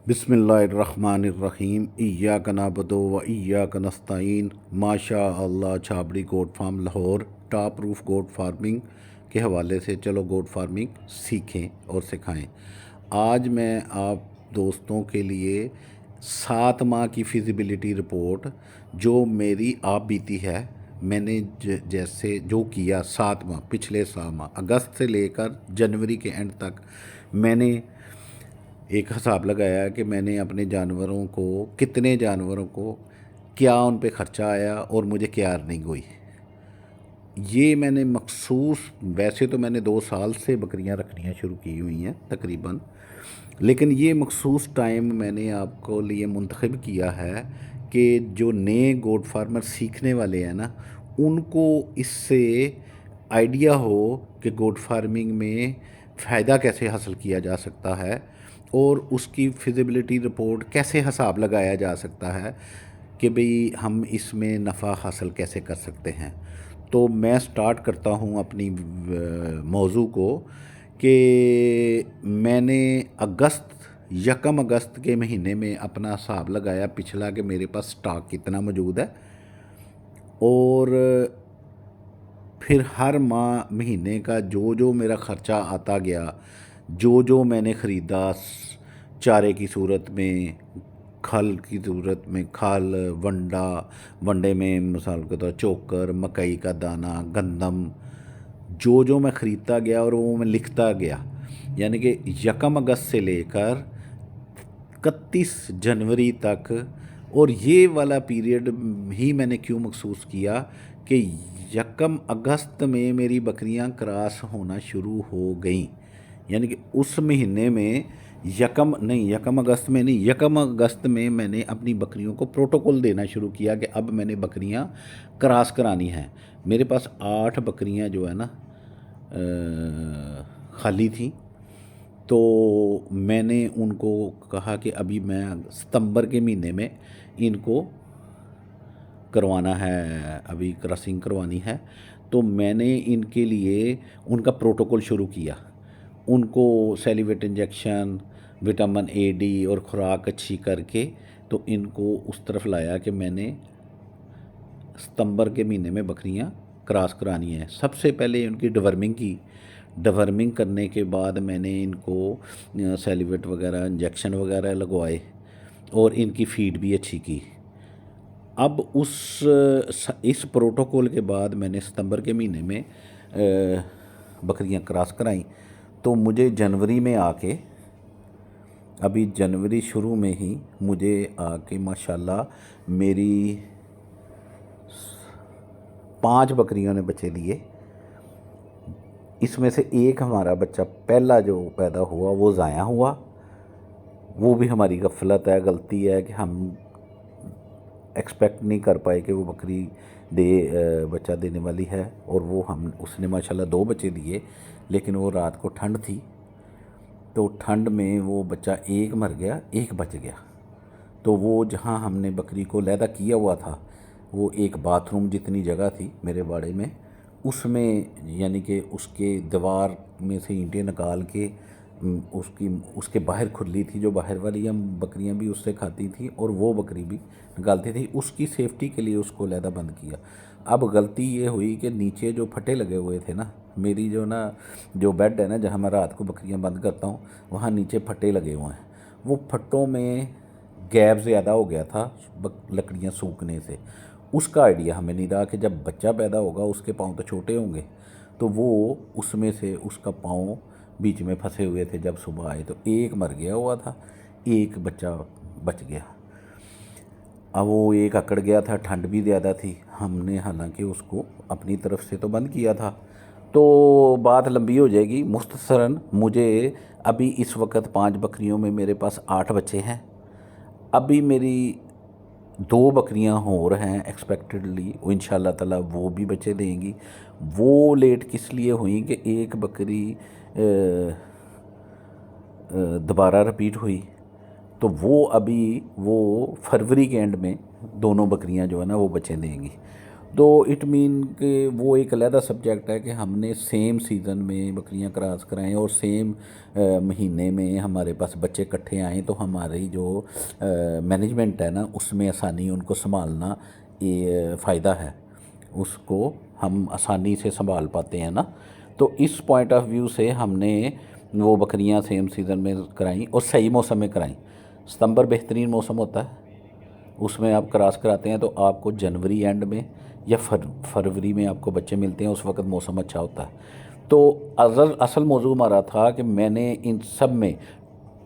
बिस्मिल्लाहिर्रहमानिर्रहीम इय्याक नअबुदु व इय्याक नस्तईन। माशा अल्लाह Chhabri goat farm Lahore top roof goat farming के हवाले से चलो गोट फार्मिंग सीखें और सिखाएं। आज मैं आप दोस्तों के लिए 7 माह की फिजिबिलिटी रिपोर्ट जो मेरी आप बीती है, मैंने जैसे जो किया 7 माह, पिछले 7 माह अगस्त से लेकर जनवरी के एंड तक मैंने एक हिसाब लगाया कि मैंने अपने जानवरों को, कितने जानवरों को क्या उन पे ख़र्चा आया और मुझे क्या अर्निंग हुई। ये मैंने मखसूस, वैसे तो मैंने 2 साल से बकरियां रखनियां शुरू की हुई हैं तकरीबन, लेकिन ये मखसूस टाइम मैंने आपको लिए मुंतखब किया है कि जो नए गोट फार्मर सीखने वाले हैं ना, उनको इससे आइडिया हो कि गोट फार्मिंग में फ़ायदा कैसे हासिल किया जा सकता है और उसकी फिजिबिलिटी रिपोर्ट कैसे हिसाब लगाया जा सकता है कि भाई हम इसमें नफ़ा हासिल कैसे कर सकते हैं। तो मैं स्टार्ट करता हूँ अपनी मौजू को कि मैंने यकम अगस्त के महीने में अपना हिसाब लगाया पिछला कि मेरे पास स्टॉक कितना मौजूद है, और फिर हर महीने का जो जो मेरा ख़र्चा आता गया, जो जो मैंने ख़रीदा चारे की सूरत में, खल की सूरत में, खल वंडे में मिसाल के तौर चोकर, मकई का दाना, गंदम, जो जो मैं ख़रीदता गया और वो मैं लिखता गया। यानी कि यकम अगस्त से लेकर 31 जनवरी तक, और ये वाला पीरियड ही मैंने क्यों महसूस किया कि यकम अगस्त में मेरी बकरियां क्रॉस होना शुरू हो गईं। यानी कि उस महीने में यकम अगस्त में नहीं, यकम अगस्त में मैंने अपनी बकरियों को प्रोटोकॉल देना शुरू किया कि अब मैंने बकरियां क्रॉस करानी हैं। मेरे पास 8 बकरियां जो है ना खाली थी, तो मैंने उनको कहा कि अभी मैं सितंबर के महीने में इनको करवाना है, अभी क्रॉसिंग करवानी है। तो मैंने इनके लिए उनका प्रोटोकॉल शुरू किया, उनको सेलिवेट इंजेक्शन, विटामिन ए डी और ख़ुराक अच्छी करके तो इनको उस तरफ लाया कि मैंने सितंबर के महीने में बकरियां क्रॉस करानी है। सबसे पहले उनकी डिवर्मिंग की, डिवर्मिंग करने के बाद मैंने इनको सेलिवेट वगैरह इंजेक्शन वगैरह लगवाए और इनकी फ़ीड भी अच्छी की। अब इस प्रोटोकॉल के बाद मैंने सितंबर के महीने में बकरियां क्रॉस कराई। तो मुझे जनवरी में आके, अभी जनवरी शुरू में ही मुझे आके माशाल्लाह मेरी 5 बकरियों ने बच्चे दिए। इसमें से एक हमारा बच्चा पहला जो पैदा हुआ वो ज़ाया हुआ। वो भी हमारी गफलत है, गलती है कि हम एक्सपेक्ट नहीं कर पाए कि वो बकरी बच्चा देने वाली है, और वो उसने माशाल्लाह 2 बच्चे दिए। लेकिन वो रात को ठंड थी, तो ठंड में वो बच्चा एक मर गया, एक बच गया। तो वो जहाँ हमने बकरी को लैदा किया हुआ था, वो एक बाथरूम जितनी जगह थी मेरे बाड़े में, उसमें यानी कि उसके दीवार में से ईंटें निकाल के उसके बाहर खुली थी, जो बाहर वाली हम बकरियां भी उससे खाती थी और वो बकरी भी निकालती थी। उसकी सेफ्टी के लिए उसको लैदा बंद किया। अब गलती ये हुई कि नीचे जो फटे लगे हुए थे ना, मेरी जो बेड है ना जहाँ मैं रात को बकरियां बंद करता हूँ, वहाँ नीचे फटे लगे हुए हैं। वो फट्टों में गैप ज़्यादा हो गया था लकड़ियाँ सूखने से। उसका आइडिया हमें नहीं रहा कि जब बच्चा पैदा होगा उसके पाँव तो छोटे होंगे, तो वो उसमें से उसका पाँव बीच में फंसे हुए थे। जब सुबह आए तो एक मर गया हुआ था, एक बच्चा बच गया। अब वो एक अकड़ गया था, ठंड भी ज़्यादा थी, हमने हालांकि उसको अपनी तरफ से तो बंद किया था। तो बात लंबी हो जाएगी, मुख्तसरन मुझे अभी इस वक्त 5 बकरियों में मेरे पास 8 बच्चे हैं। अभी मेरी 2 बकरियां और हैं एक्सपेक्टेडली, वो इंशाल्लाह ताला वो भी बच्चे देंगी। वो लेट किस लिए हुई कि एक बकरी दोबारा रिपीट हुई, तो वो फरवरी के एंड में दोनों बकरियां जो है ना वो बच्चे देंगी। तो इट मीन कि वो एक अलहदा सब्जेक्ट है कि हमने सेम सीज़न में बकरियां क्रॉस कराएं और सेम महीने में हमारे पास बच्चे इकट्ठे आएँ, तो हमारी जो मैनेजमेंट है ना उसमें आसानी, उनको संभालना ये फ़ायदा है, उसको हम आसानी से संभाल पाते हैं ना। तो इस पॉइंट ऑफ व्यू से हमने वो बकरियां सेम सीज़न में कराई और सही मौसम में कराई। सितंबर बेहतरीन मौसम होता है, उसमें आप क्रॉस कराते हैं तो आपको जनवरी एंड में या फरवरी में आपको बच्चे मिलते हैं, उस वक्त मौसम अच्छा होता है। तो असल मौजू हमारा था कि मैंने इन सब में,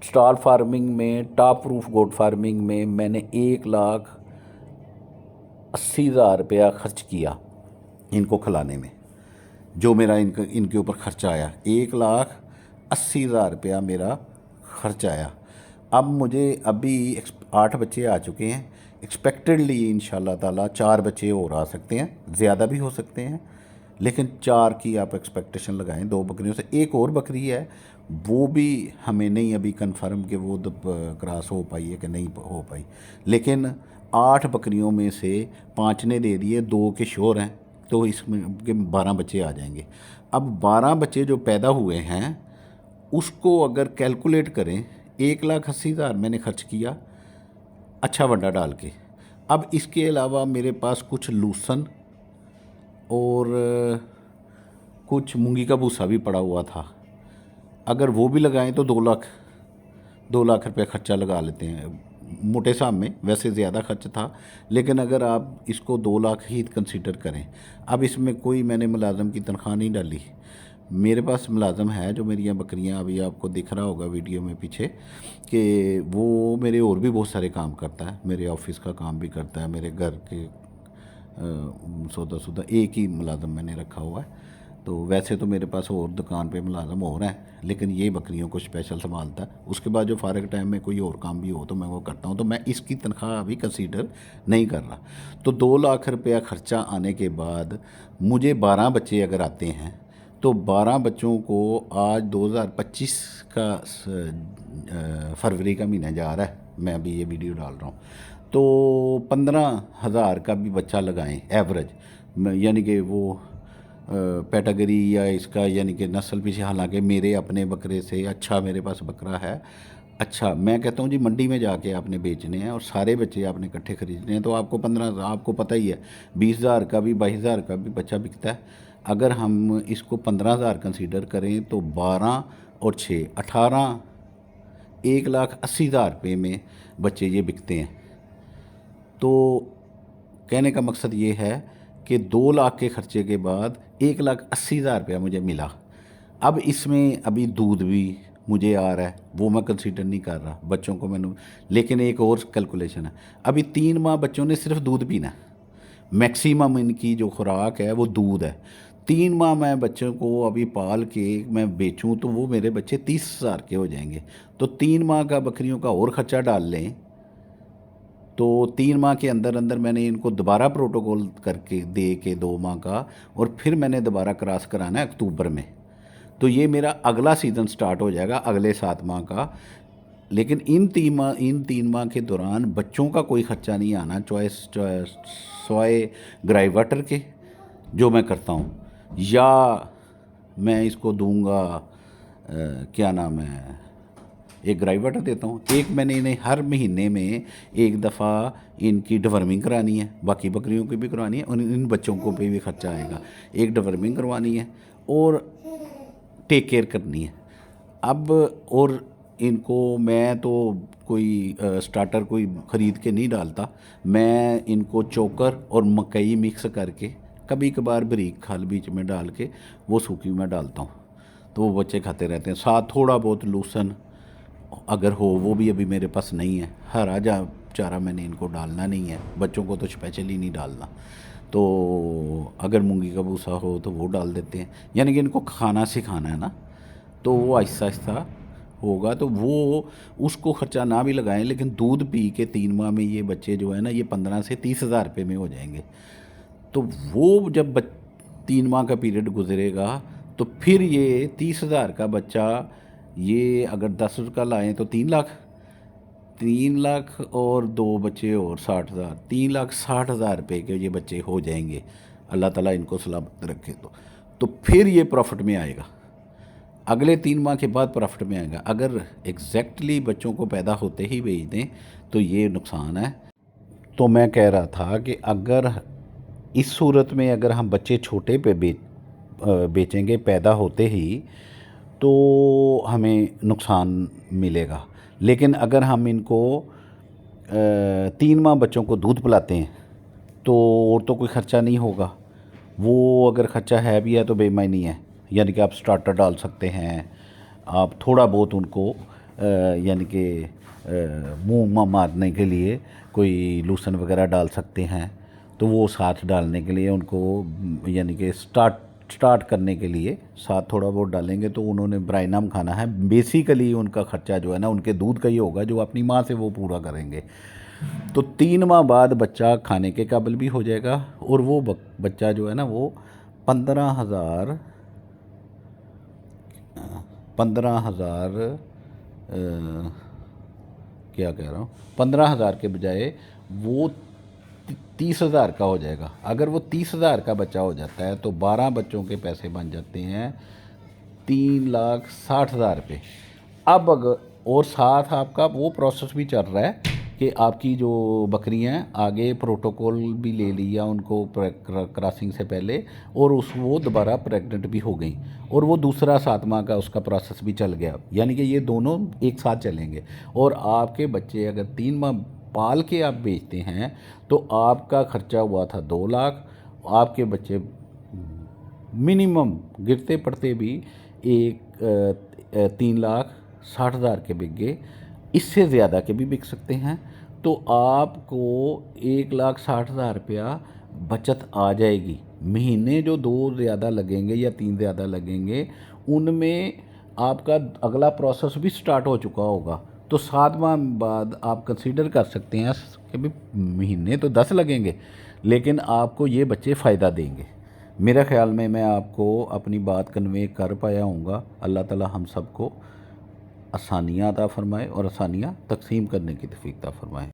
स्टॉल फार्मिंग में, टॉप रूफ गोट फार्मिंग में मैंने 1,80,000 रुपया खर्च किया इनको खिलाने में। जो मेरा इनके ऊपर खर्चा आया 1,80,000 रुपया मेरा खर्चा आया। अब मुझे अभी 8 बच्चे आ चुके हैं, एक्सपेक्टेडली इंशाल्लाह ताला 4 बच्चे और आ सकते हैं, ज़्यादा भी हो सकते हैं, लेकिन 4 की आप एक्सपेक्टेशन लगाएं। 2 बकरियों से एक और बकरी है, वो भी हमें नहीं अभी कंफर्म कि वो क्रॉस हो पाई है कि नहीं हो पाई, लेकिन 8 बकरियों में से 5 ने दे दिए, 2 के श्योर हैं, तो इसमें के 12 बच्चे आ जाएंगे। अब 12 बच्चे जो पैदा हुए हैं उसको अगर कैलकुलेट करें, 1,80,000 मैंने खर्च किया अच्छा वंडा डाल के। अब इसके अलावा मेरे पास कुछ लूसन और कुछ मूंगी का भूसा भी पड़ा हुआ था, अगर वो भी लगाएं तो 2 लाख रुपये खर्चा लगा लेते हैं मोटे हिसाब में। वैसे ज़्यादा खर्च था, लेकिन अगर आप इसको 2 लाख ही कंसीडर करें। अब इसमें कोई मैंने मुलाज़म की तनख्वाह नहीं डाली, मेरे पास मुलाज़म है जो मेरी बकरियां, अभी आपको दिख रहा होगा वीडियो में पीछे कि वो मेरे और भी बहुत सारे काम करता है, मेरे ऑफिस का काम भी करता है, मेरे घर के सौदा एक ही मुलाज़म मैंने रखा हुआ है। तो वैसे तो मेरे पास और दुकान पे मुलाज़म और हैं, लेकिन ये बकरियों को स्पेशल संभालता है। उसके बाद जो फ़ारग टाइम में कोई और काम भी हो तो मैं वो करता हूँ, तो मैं इसकी तनख्वाह अभी कंसीडर नहीं कर रहा। तो 2 लाख रुपया ख़र्चा आने के बाद मुझे 12 बच्चे अगर आते हैं, तो 12 बच्चों को आज 2025 का फरवरी का महीना जा रहा है, मैं अभी ये वीडियो डाल रहा हूँ, तो 15,000 का भी बच्चा लगाएं एवरेज, यानी कि वो कैटेगरी या इसका यानी कि नस्ल पीछे, हालांकि मेरे अपने बकरे से अच्छा मेरे पास बकरा है। अच्छा, मैं कहता हूँ जी मंडी में जाके आपने बेचने हैं और सारे बच्चे आपने इकट्ठे खरीदने हैं, तो आपको 15, आपको पता ही है 20,000 का भी 22,000 का भी बच्चा बिकता है। अगर हम इसको 15,000 कंसीडर करें तो 12 और 6 18, 1,80,000 रुपये में बच्चे ये बिकते हैं। तो कहने का मकसद ये है कि 2 लाख के खर्चे के बाद 1,80,000 रुपया मुझे मिला। अब इसमें अभी दूध भी मुझे आ रहा है, वो मैं कंसीडर नहीं कर रहा बच्चों को मैंने, लेकिन एक और कैलकुलेशन है, अभी 3 माह बच्चों ने सिर्फ दूध पीना है, मैक्सिमम इनकी जो खुराक है वो दूध है। 3 माह मैं बच्चों को अभी पाल के मैं बेचूं तो वो मेरे बच्चे 30,000 के हो जाएंगे। तो 3 माह का बकरियों का और ख़र्चा डाल लें, तो 3 माह के अंदर अंदर मैंने इनको दोबारा प्रोटोकॉल करके दे के 2 माह का, और फिर मैंने दोबारा क्रॉस कराना है अक्टूबर में। तो ये मेरा अगला सीज़न स्टार्ट हो जाएगा अगले 7 माह का। लेकिन इन 3 माह के दौरान बच्चों का कोई ख़र्चा नहीं आना, सवाए ग्राई वाटर के जो मैं करता हूँ, या मैं इसको दूंगा क्या नाम है, एक ग्राई वाटर देता हूँ। एक मैंने इन्हें हर महीने में एक दफ़ा इनकी डिवर्मिंग करानी है, बाकी बकरियों की भी करवानी है, और इन बच्चों को पे भी ख़र्चा आएगा। एक डिवर्मिंग करवानी है और टेक केयर करनी है। अब और इनको मैं तो कोई स्टार्टर कोई ख़रीद के नहीं डालता, मैं इनको चोकर और मकई मिक्स करके कभी कभार बारीक खाल बीच में डाल के वो सूखी में डालता हूँ, तो वो बच्चे खाते रहते हैं। साथ थोड़ा बहुत लूसन अगर हो, वो भी अभी मेरे पास नहीं है। हरा चारा मैंने इनको डालना नहीं है, बच्चों को तो स्पेशली नहीं डालना, तो अगर मूंगी का भूसा हो तो वो डाल देते हैं, यानी कि इनको खाना सिखाना है ना, तो वो आहिस्ता आहिस्ता होगा। तो वो उसको ख़र्चा ना भी लगाएं, लेकिन दूध पी के 3 माह में ये बच्चे जो है ना, ये 15 से 30,000 रुपये में हो जाएंगे। तो वो जब 3 माह का पीरियड गुजरेगा तो फिर ये 30,000 का बच्चा, ये अगर 10 का लाएँ तो 3 लाख, 3 लाख और 2 बच्चे और 60,000, 3,60,000 रुपये के ये बच्चे हो जाएंगे, अल्लाह ताला इनको सलामत रखे। तो फिर ये प्रॉफिट में आएगा, अगले 3 माह के बाद प्रॉफिट में आएगा। अगर एग्जैक्टली बच्चों को पैदा होते ही बेच दें तो ये नुकसान है। तो मैं कह रहा था कि अगर इस सूरत में अगर हम बच्चे छोटे पे बेचेंगे पैदा होते ही, तो हमें नुकसान मिलेगा। लेकिन अगर हम इनको 3 माह बच्चों को दूध पिलाते हैं तो और तो कोई ख़र्चा नहीं होगा। वो अगर ख़र्चा है भी है तो बेमानी है, यानी कि आप स्टार्टर डाल सकते हैं, आप थोड़ा बहुत उनको यानी कि मुँह मारने के लिए कोई लूसन वगैरह डाल सकते हैं, तो वो साथ डालने के लिए उनको यानी कि स्टार्ट करने के लिए साथ थोड़ा बहुत डालेंगे। तो उन्होंने ब्राइनम खाना है, बेसिकली उनका ख़र्चा जो है ना उनके दूध का ही होगा जो अपनी माँ से वो पूरा करेंगे। तो 3 माह बाद बच्चा खाने के काबिल भी हो जाएगा और वो बच्चा जो है ना वो 15,000 क्या कह रहा हूँ 15,000 के बजाय वो 30,000 का हो जाएगा। अगर वो 30,000 का बच्चा हो जाता है तो 12 बच्चों के पैसे बन जाते हैं 3,60,000 रुपये। अब अगर और साथ आपका वो प्रोसेस भी चल रहा है कि आपकी जो बकरियां आगे प्रोटोकॉल भी ले लिया उनको क्रॉसिंग से पहले, और वो दोबारा प्रेग्नेंट भी हो गई और वो दूसरा 7 माह का उसका प्रोसेस भी चल गया, यानी कि ये दोनों एक साथ चलेंगे। और आपके बच्चे अगर 3 माह पाल के आप बेचते हैं तो आपका ख़र्चा हुआ था 2 लाख, आपके बच्चे मिनिमम गिरते पड़ते भी 3,60,000 के बिक गए, इससे ज़्यादा के भी बिक सकते हैं। तो आपको 1,60,000 रुपया बचत आ जाएगी। महीने जो 2 ज़्यादा लगेंगे या 3 ज़्यादा लगेंगे उनमें आपका अगला प्रोसेस भी स्टार्ट हो चुका होगा। तो 7 माह बाद आप कंसीडर कर सकते हैं कि भी महीने तो 10 लगेंगे लेकिन आपको ये बच्चे फ़ायदा देंगे। मेरे ख़्याल में मैं आपको अपनी बात कन्वे कर पाया हूँगा। अल्लाह ताला हम सबको आसानियाँ अता फ़रमाए और आसानियाँ तक़सीम करने की तौफ़ीक़ अता फ़रमाए।